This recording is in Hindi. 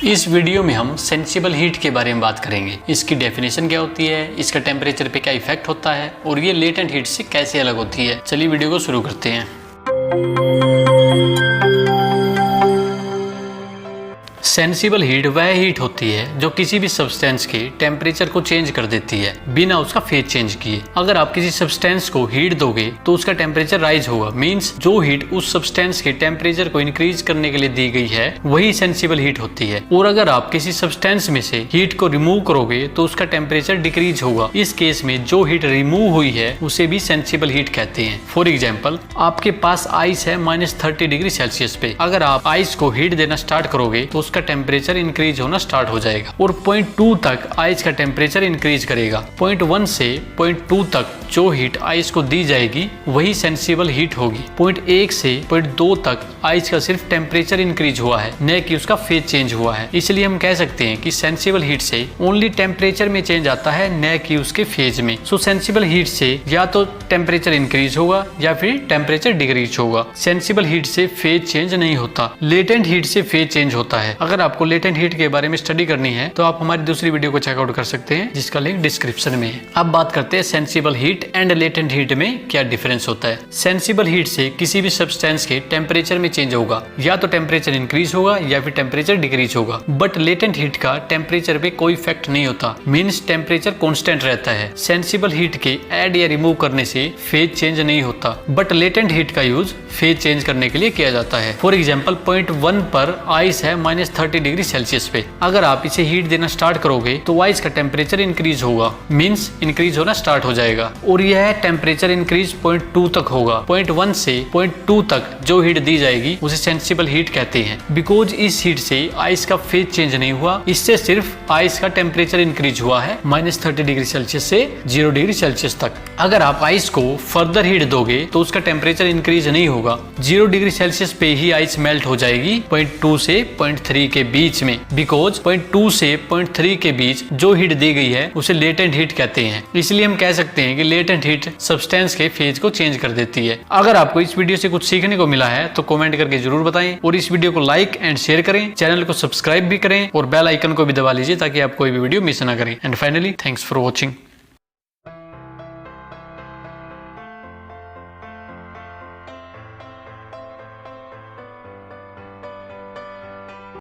इस वीडियो में हम सेंसिबल हीट के बारे में बात करेंगे। इसकी डेफिनेशन क्या होती है, इसका टेम्परेचर पे क्या इफेक्ट होता है और ये लेटेंट हीट से कैसे अलग होती है। चलिए वीडियो को शुरू करते हैं। सेंसिबल हीट वह हीट होती है जो किसी भी सब्सटेंस के टेम्परेचर को चेंज कर देती है बिना उसका फेज चेंज किए। अगर आप किसी सब्सटेंस को हीट दोगे तो उसका टेम्परेचर राइज होगा। मींस जो हीट उस सब्सटेंस के टेम्परेचर को इंक्रीज करने के लिए दी गई है वही सेंसिबल हीट होती है। और अगर आप किसी सब्सटेंस में से हीट को रिमूव करोगे तो उसका टेम्परेचर डिक्रीज होगा। इस केस में जो हीट रिमूव हुई है उसे भी सेंसिबल हीट कहते हैं। फॉर एग्जाम्पल, आपके पास आइस है -30 डिग्री सेल्सियस पे। अगर आप आइस को हीट देना स्टार्ट करोगे तो उसका टेम्परेचर इंक्रीज होना स्टार्ट हो जाएगा और 0.2 तक आइस का टेम्परेचर इंक्रीज करेगा। 0.1 से 0.2 तक जो हीट आइस को दी जाएगी वही सेंसिबल हीट होगी। 0.1 से 0.2 तक आइस का सिर्फ टेम्परेचर इंक्रीज हुआ है, न कि उसका फेज चेंज हुआ है। इसलिए हम कह सकते हैं कि सेंसिबल हीट से ओनली टेम्परेचर में चेंज आता है, न कि उसके फेज में। सो सेंसिबल हीट से या तो टेम्परेचर इंक्रीज होगा या फिर टेम्परेचर डिक्रीज होगा। सेंसिबल हीट से फेज चेंज नहीं होता। लेटेंट हीट से फेज चेंज होता है। अगर आपको लेटेंट हीट के बारे में स्टडी करनी है तो आप हमारी दूसरी वीडियो को चेकआउट कर सकते हैं, जिसका लिंक डिस्क्रिप्शन में है। अब बात करते हैं sensible heat and latent heat में क्या डिफरेंस होता है। सेंसिबल हीट से किसी भी सब्सटेंस के टेम्परेचर में चेंज होगा, या तो टेम्परेचर इंक्रीज होगा या फिर टेम्परेचर डिक्रीज होगा। बट लेटेंट हीट का टेम्परेचर पे कोई इफेक्ट नहीं होता। मींस टेम्परेचर कांस्टेंट रहता है। सेंसिबल हीट के ऐड या रिमूव करने से फेज चेंज नहीं होता, बट लेटेंट हीट का यूज फेज चेंज करने के लिए किया जाता है। फॉर एग्जाम्पल, 0.1 पर आइस है -30 डिग्री सेल्सियस पे। अगर आप इसे हीट देना स्टार्ट करोगे तो आइस का टेम्परेचर इंक्रीज होगा, मींस इंक्रीज होना स्टार्ट हो जाएगा और यह टेम्परेचर इंक्रीज 0.2 तक होगा। 0.1 से 0.2 तक जो हीट दी जाएगी उसे सेंसिबल हीट कहते हैं। बिकॉज इस हीट से आइस का फेज चेंज नहीं हुआ, इससे सिर्फ आइस का टेम्परेचर इंक्रीज हुआ है -30 डिग्री सेल्सियस से 0 डिग्री सेल्सियस तक। अगर आप आइस को फर्दर हीट दोगे तो उसका टेम्परेचर इंक्रीज नहीं होगा। 0 डिग्री सेल्सियस पे ही आइस मेल्ट हो जाएगी 0.2 से 0.3 के बीच में। बिकॉज 0.2 से 0.3 के बीच जो हीट दी गई है उसे लेटेंट हीट कहते हैं। इसलिए हम कह सकते हैं कि लेटेंट हीट सब्सटेंस के फेज को चेंज कर देती है। अगर आपको इस वीडियो से कुछ सीखने को मिला है तो कमेंट करके जरूर बताएं और इस वीडियो को लाइक एंड शेयर करें, चैनल को सब्सक्राइब भी करें और बेल आइकन को भी दबा लीजिए ताकि आप कोई भी वीडियो मिस ना करें। And finally, thanks for watching.